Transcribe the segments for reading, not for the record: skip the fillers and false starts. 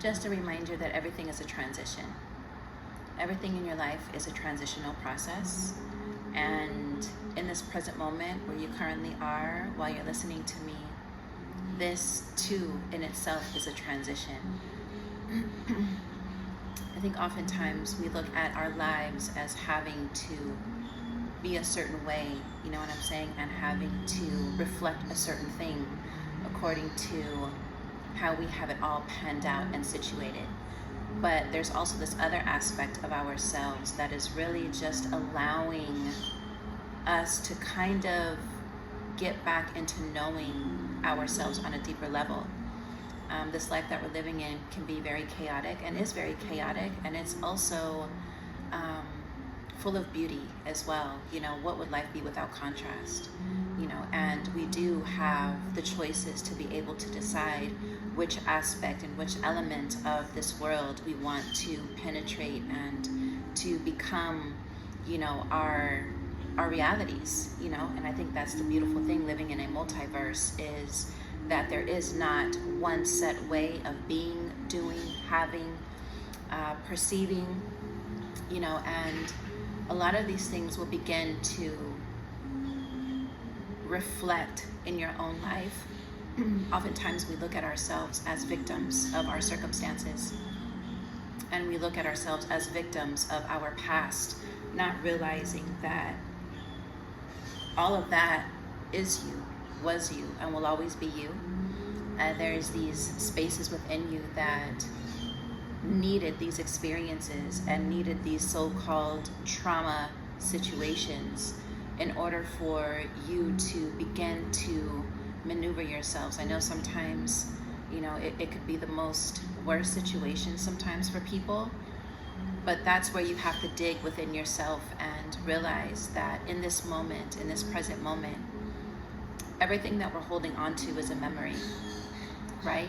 just a reminder that everything is a transition. Everything in your life is a transitional process. And in this present moment where you currently are, while you're listening to me, this too in itself is a transition. I think oftentimes we look at our lives as having to be a certain way, you know what I'm saying, and having to reflect a certain thing according to how we have it all panned out and situated. But there's also this other aspect of ourselves that is really just allowing us to kind of get back into knowing ourselves on a deeper level. This life that we're living in can be very chaotic and is very chaotic, and it's also full of beauty as well. You know, what would life be without contrast? You know, and we do have the choices to be able to decide which aspect and which element of this world we want to penetrate and to become, you know, our realities, you know. And I think that's the beautiful thing living in a multiverse, is that there is not one set way of being, doing, having, perceiving, you know, and a lot of these things will begin to reflect in your own life. Oftentimes we look at ourselves as victims of our circumstances, and we look at ourselves as victims of our past, not realizing that all of that is you, was you, and will always be you. There's these spaces within you that needed these experiences and needed these so-called trauma situations in order for you to begin to maneuver yourselves. I know sometimes, you know, it could be the most worst situation sometimes for people, but that's where you have to dig within yourself and realize that in this moment, in this present moment, everything that we're holding on to is a memory, right?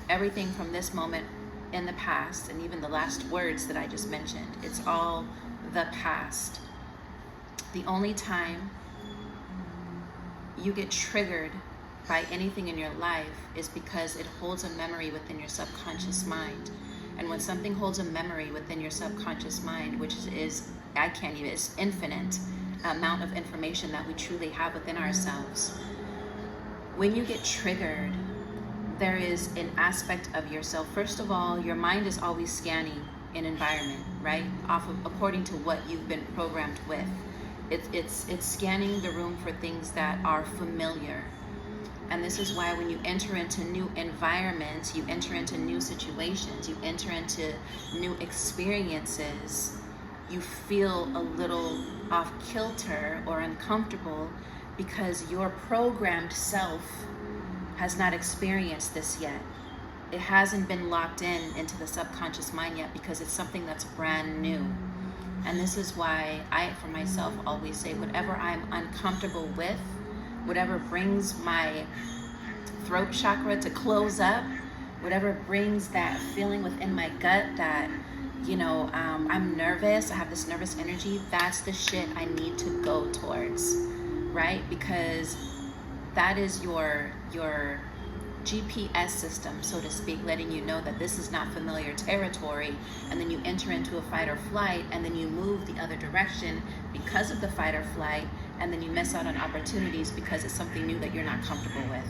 Everything from this moment in the past, and even the last words that I just mentioned, it's all the past. The only time you get triggered by anything in your life is because it holds a memory within your subconscious mind. And when something holds a memory within your subconscious mind, which is it's infinite amount of information that we truly have within ourselves. When you get triggered, there is an aspect of yourself. First of all, your mind is always scanning an environment, right? According to what you've been programmed with. It's scanning the room for things that are familiar. And this is why when you enter into new environments, you enter into new situations, you enter into new experiences, you feel a little off kilter or uncomfortable because your programmed self has not experienced this yet. It hasn't been locked into the subconscious mind yet because it's something that's brand new. And this is why I, for myself, always say whatever I'm uncomfortable with, whatever brings my throat chakra to close up, whatever brings that feeling within my gut that, you know, I'm nervous, I have this nervous energy, that's the shit I need to go towards, right? Because that is your GPS system, so to speak, letting you know that this is not familiar territory, and then you enter into a fight or flight, and then you move the other direction because of the fight or flight, and then you miss out on opportunities because it's something new that you're not comfortable with.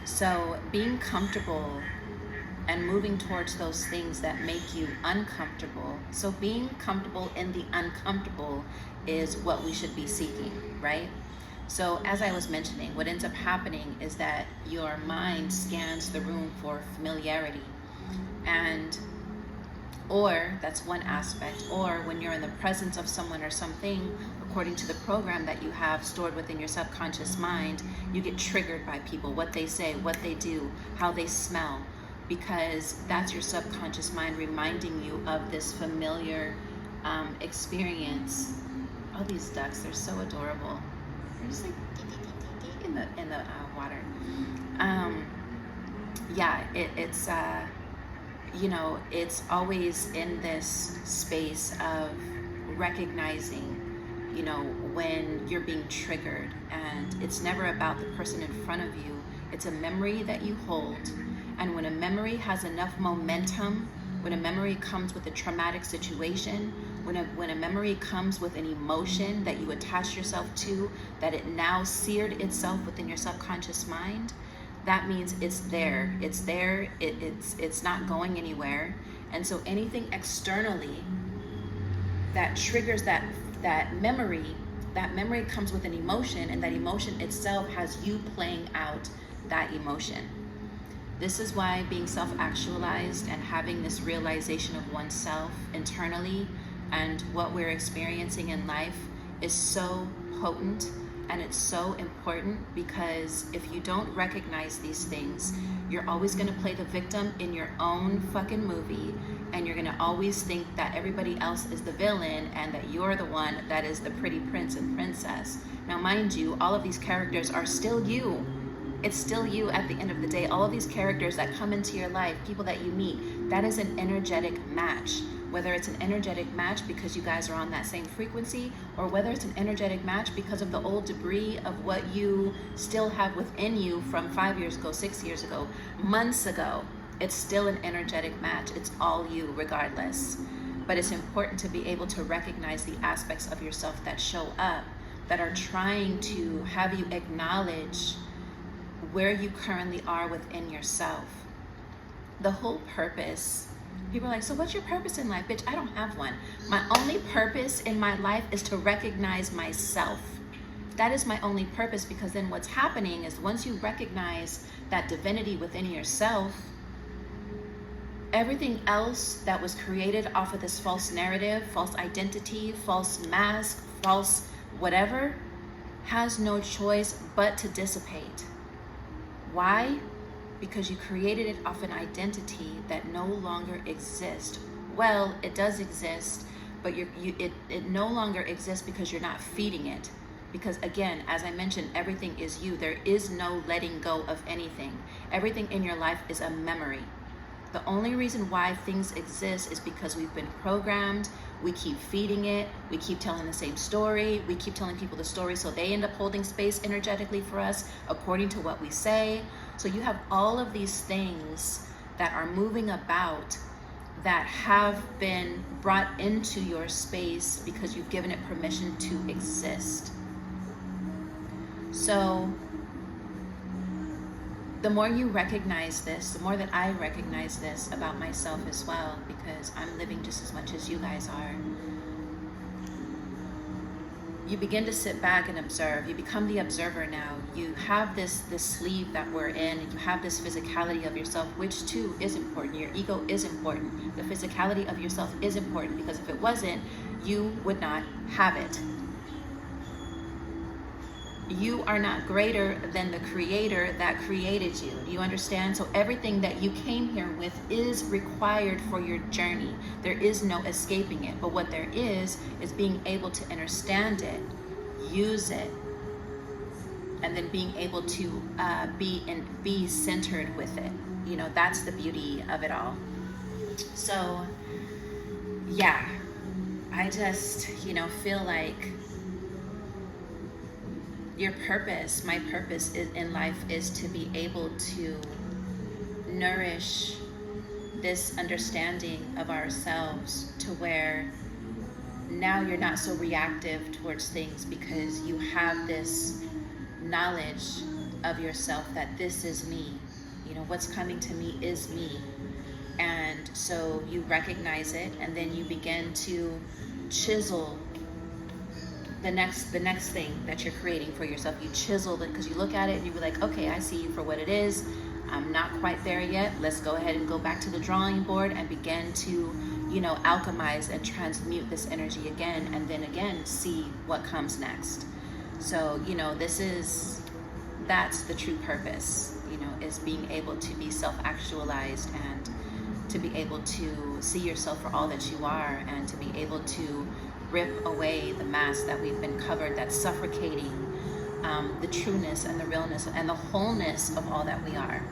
So being comfortable and moving towards those things that make you uncomfortable. So being comfortable in the uncomfortable is what we should be seeking, right? So as I was mentioning, what ends up happening is that your mind scans the room for familiarity, or that's one aspect, or when you're in the presence of someone or something, according to the program that you have stored within your subconscious mind, you get triggered by people, what they say, what they do, how they smell, because that's your subconscious mind reminding you of this familiar experience. Oh, these ducks, they're so adorable. They're just like in the water. It's you know, it's always in this space of recognizing, you know, when you're being triggered, and it's never about the person in front of you. It's a memory that you hold, And when a memory has enough momentum, when a memory comes with a traumatic situation, when a memory comes with an emotion that you attach yourself to, that it now seared itself within your subconscious mind, that means it's there. It's there. It's not going anywhere. And so anything externally that triggers that memory comes with an emotion, and that emotion itself has you playing out that emotion. This is why being self-actualized and having this realization of oneself internally and what we're experiencing in life is so potent, and it's so important, because if you don't recognize these things, you're always going to play the victim in your own fucking movie, and you're going to always think that everybody else is the villain and that you're the one that is the pretty prince and princess. Now, mind you, all of these characters are still you. It's still you at the end of the day. All of these characters that come into your life, people that you meet, that is an energetic match. Whether it's an energetic match because you guys are on that same frequency, or whether it's an energetic match because of the old debris of what you still have within you from 5 years ago, 6 years ago, months ago, it's still an energetic match. It's all you regardless. But it's important to be able to recognize the aspects of yourself that show up, that are trying to have you acknowledge where you currently are within yourself. The whole purpose, people are like, so what's your purpose in life? Bitch, I don't have one. My only purpose in my life is to recognize myself. That is my only purpose, because then what's happening is once you recognize that divinity within yourself, everything else that was created off of this false narrative, false identity, false mask, false whatever, has no choice but to dissipate. Why? Because you created it off an identity that no longer exists. Well, it does exist, but it no longer exists because you're not feeding it. Because again, as I mentioned, everything is you. There is no letting go of anything. Everything in your life is a memory. The only reason why things exist is because we've been programmed. We keep feeding it. We keep telling the same story. We keep telling people the story so they end up holding space energetically for us according to what we say. So you have all of these things that are moving about that have been brought into your space because you've given it permission to exist. So the more you recognize this, the more that I recognize this about myself as well, because I'm living just as much as you guys are, you begin to sit back and observe. You become the observer now. You have this sleeve that we're in, and you have this physicality of yourself, which too is important. Your ego is important. The physicality of yourself is important, because if it wasn't, you would not have it. You are not greater than the creator that created you. Do you understand? So everything that you came here with is required for your journey. There is no escaping it. But what there is being able to understand it, use it, and then being able to be centered with it. You know, that's the beauty of it all. So yeah, I just, feel like your purpose, my purpose in life, is to be able to nourish this understanding of ourselves to where now you're not so reactive towards things, because you have this knowledge of yourself that this is me. What's coming to me is me. And so you recognize it, and then you begin to chisel the next thing that you're creating for yourself. You chisel it because you look at it and you be like, okay, I see you for what it is. I'm not quite there yet. Let's go ahead and go back to the drawing board and begin to, alchemize and transmute this energy again, and then again see what comes next. So, that's the true purpose, is being able to be self-actualized and to be able to see yourself for all that you are, and to be able to rip away the mask that we've been covered, that's suffocating the trueness and the realness and the wholeness of all that we are.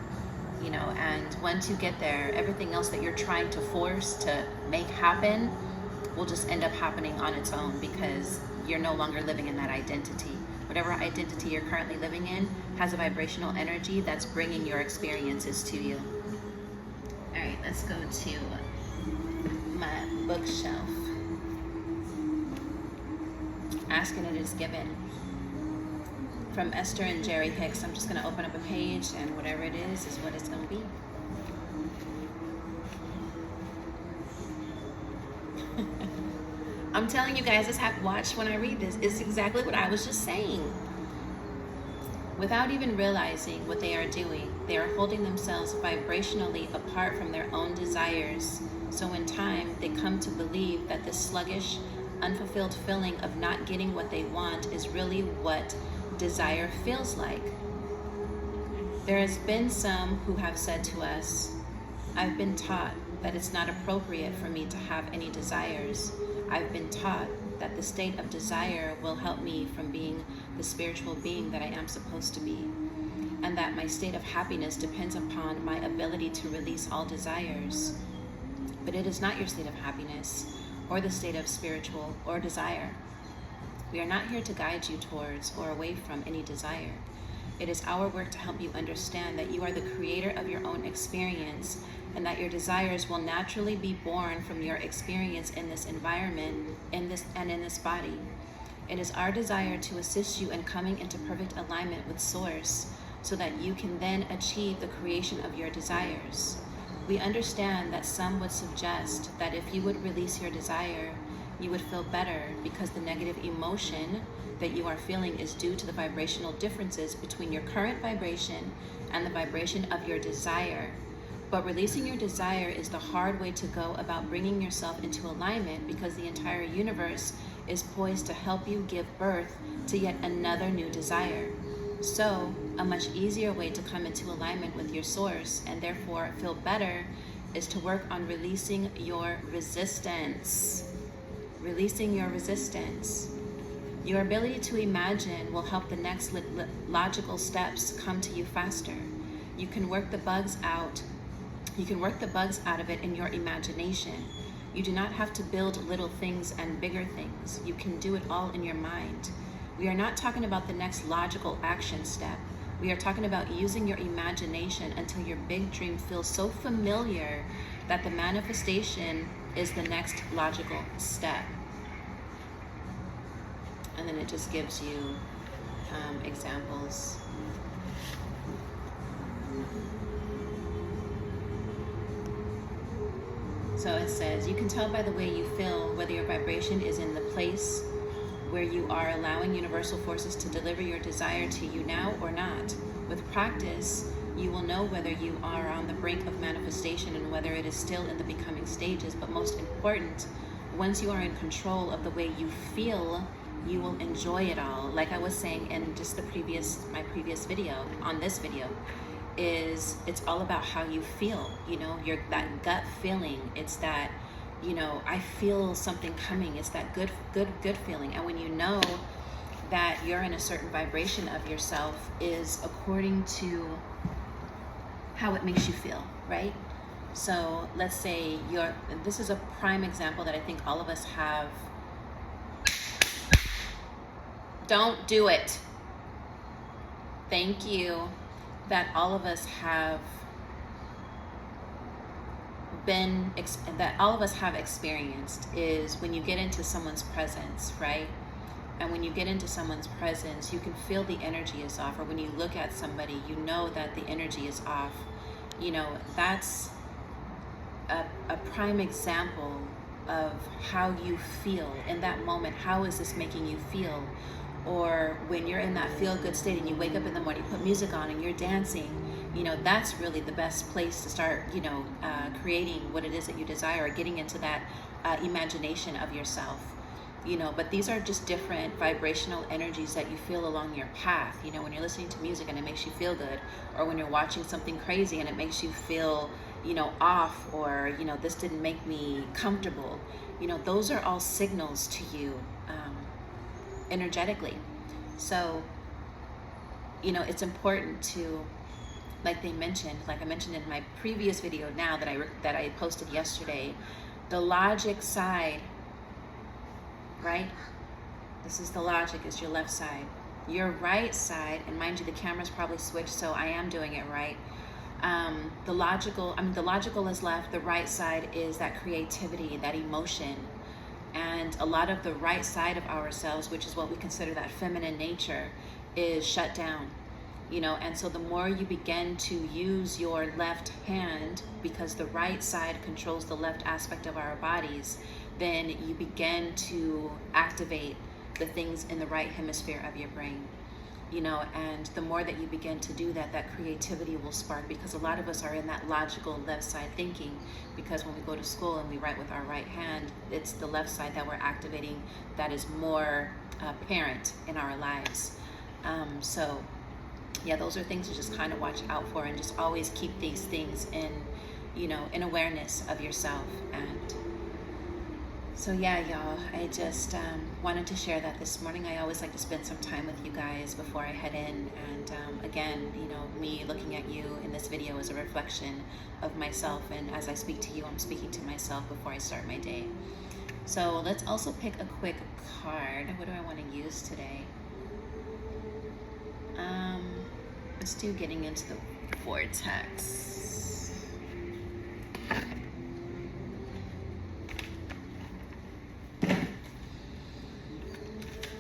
And once you get there, everything else that you're trying to force to make happen will just end up happening on its own, because you're no longer living in that identity. Whatever identity you're currently living in has a vibrational energy that's bringing your experiences to you. Let's go to my bookshelf. Asking It Is Given. From Esther and Jerry Hicks. I'm just going to open up a page, and whatever it is what it's going to be. I'm telling you guys, watch when I read this. It's exactly what I was just saying. Without even realizing what they are doing, they are holding themselves vibrationally apart from their own desires. So in time, they come to believe that this sluggish, unfulfilled feeling of not getting what they want is really what desire feels like. There has been some who have said to us, I've been taught that it's not appropriate for me to have any desires. I've been taught that the state of desire will help me from being the spiritual being that I am supposed to be, and that my state of happiness depends upon my ability to release all desires. But it is not your state of happiness, or the state of spiritual or desire. We are not here to guide you towards or away from any desire. It is our work to help you understand that you are the creator of your own experience, and that your desires will naturally be born from your experience in this environment, in this body. It is our desire to assist you in coming into perfect alignment with Source, so that you can then achieve the creation of your desires. We understand that some would suggest that if you would release your desire, you would feel better, because the negative emotion that you are feeling is due to the vibrational differences between your current vibration and the vibration of your desire. But releasing your desire is the hard way to go about bringing yourself into alignment, because the entire universe is poised to help you give birth to yet another new desire. So, a much easier way to come into alignment with your Source and therefore feel better is to work on releasing your resistance. Releasing your resistance. Your ability to imagine will help the next logical steps come to you faster. You can work the bugs out. You can work the bugs out of it in your imagination. You do not have to build little things and bigger things. You can do it all in your mind. We are not talking about the next logical action step. We are talking about using your imagination until your big dream feels so familiar that the manifestation is the next logical step. And then it just gives you examples. So it says, you can tell by the way you feel whether your vibration is in the place where you are allowing universal forces to deliver your desire to you now or not. With practice, you will know whether you are on the brink of manifestation and whether it is still in the becoming stages. But most important, once you are in control of the way you feel, you will enjoy it all. Like I was saying in just my previous video, on this video, it's all about how you feel. That gut feeling. It's that, I feel something coming. It's that good feeling. And when you know that you're in a certain vibration of yourself is according to how it makes you feel, right? So let's say this is a prime example that I think all of us have. Don't do it. Thank you. That all of us have experienced is when you get into someone's presence, right? And when you get into someone's presence, you can feel the energy is off, or when you look at somebody, you know that the energy is off. That's a prime example of how you feel in that moment. How is this making you feel? Or when you're in that feel-good state and you wake up in the morning, you put music on and you're dancing, that's really the best place to start, creating what it is that you desire, or getting into that imagination of yourself. But these are just different vibrational energies that you feel along your path. When you're listening to music and it makes you feel good, or when you're watching something crazy and it makes you feel, off, or, this didn't make me comfortable. Those are all signals to you energetically. So, it's important to, like I mentioned in my previous video now that I posted yesterday, the logic side, right? This is the logic, is your left side. Your right side, and mind you, the camera's probably switched, so I am doing it right. The logical is left. The right side is that creativity, that emotion. And a lot of the right side of ourselves, which is what we consider that feminine nature, is shut down. And so the more you begin to use your left hand, because the right side controls the left aspect of our bodies, then you begin to activate the things in the right hemisphere of your brain. And the more that you begin to do that, that creativity will spark, because a lot of us are in that logical left side thinking, because when we go to school and we write with our right hand, it's the left side that we're activating that is more apparent in our lives. So yeah, those are things to just kind of watch out for, and just always keep these things in awareness of yourself. And so yeah, y'all, I just wanted to share that this morning. I always like to spend some time with you guys before I head in. And again, me looking at you in this video is a reflection of myself. And as I speak to you, I'm speaking to myself before I start my day. So let's also pick a quick card. What do I want to use today? Let's do getting into the vortex.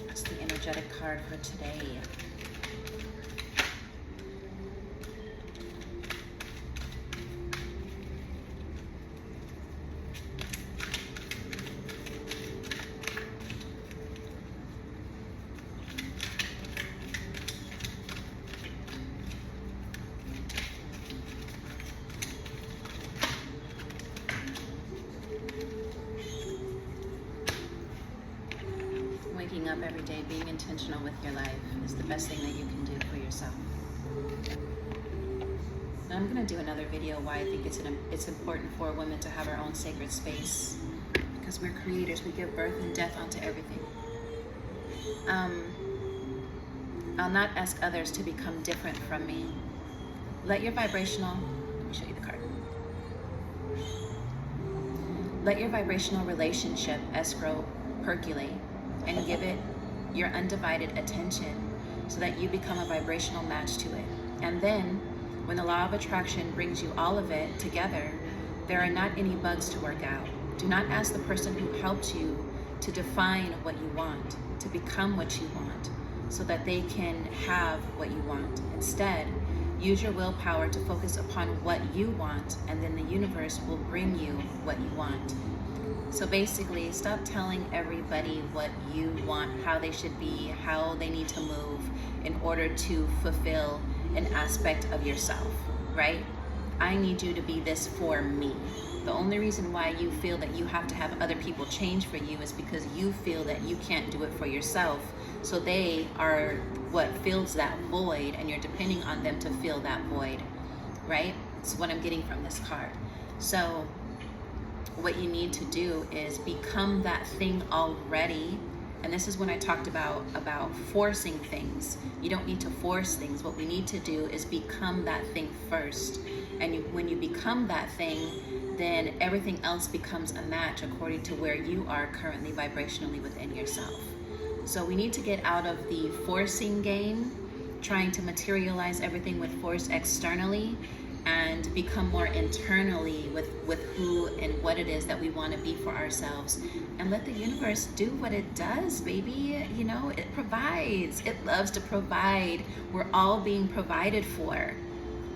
That's the energetic card for today. Waking up every day, being intentional with your life is the best thing that you can do for yourself. And I'm going to do another video why I think it's important for women to have our own sacred space, because we're creators. We give birth and death onto everything. I'll not ask others to become different from me. Let your vibrational, let me show you the card. Let your vibrational relationship escrow percolate, and give it your undivided attention so that you become a vibrational match to it. And then, when the law of attraction brings you all of it together, there are not any bugs to work out. Do not ask the person who helped you to define what you want, to become what you want, so that they can have what you want. Instead, use your willpower to focus upon what you want, and then the universe will bring you what you want. So basically, stop telling everybody what you want, how they should be, how they need to move in order to fulfill an aspect of yourself, right? I need you to be this for me. The only reason why you feel that you have to have other people change for you is because you feel that you can't do it for yourself. So they are what fills that void, and you're depending on them to fill that void, right? It's what I'm getting from this card. So what you need to do is become that thing already. And this is when I talked about forcing things. You don't need to force things. What we need to do is become that thing first. And when you become that thing, then everything else becomes a match according to where you are currently vibrationally within yourself. So we need to get out of the forcing game, trying to materialize everything with force externally, and become more internally with who and what it is that we want to be for ourselves, and let the universe do what it does, baby. It provides. It loves to provide. We're all being provided for.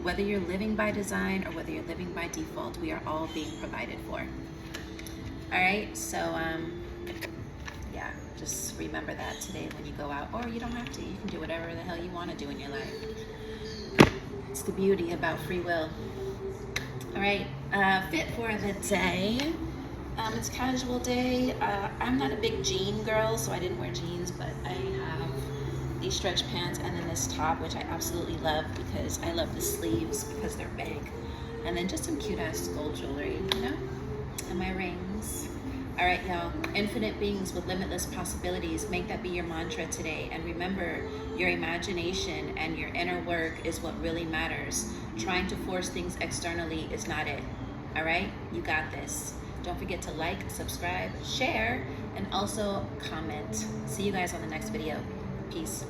Whether you're living by design or whether you're living by default, we are all being provided for. All right, so yeah, just remember that today when you go out, or you don't have to. You can do whatever the hell you want to do in your life. It's the beauty about free will. All right, fit for the day. It's casual day. I'm not a big jean girl, so I didn't wear jeans, but I have these stretch pants and then this top, which I absolutely love because I love the sleeves because they're big. And then just some cute ass gold jewelry, and my rings. All right, y'all, infinite beings with limitless possibilities. Make that be your mantra today. And remember, your imagination and your inner work is what really matters. Trying to force things externally is not it. All right, you got this. Don't forget to like, subscribe, share, and also comment. See you guys on the next video. Peace.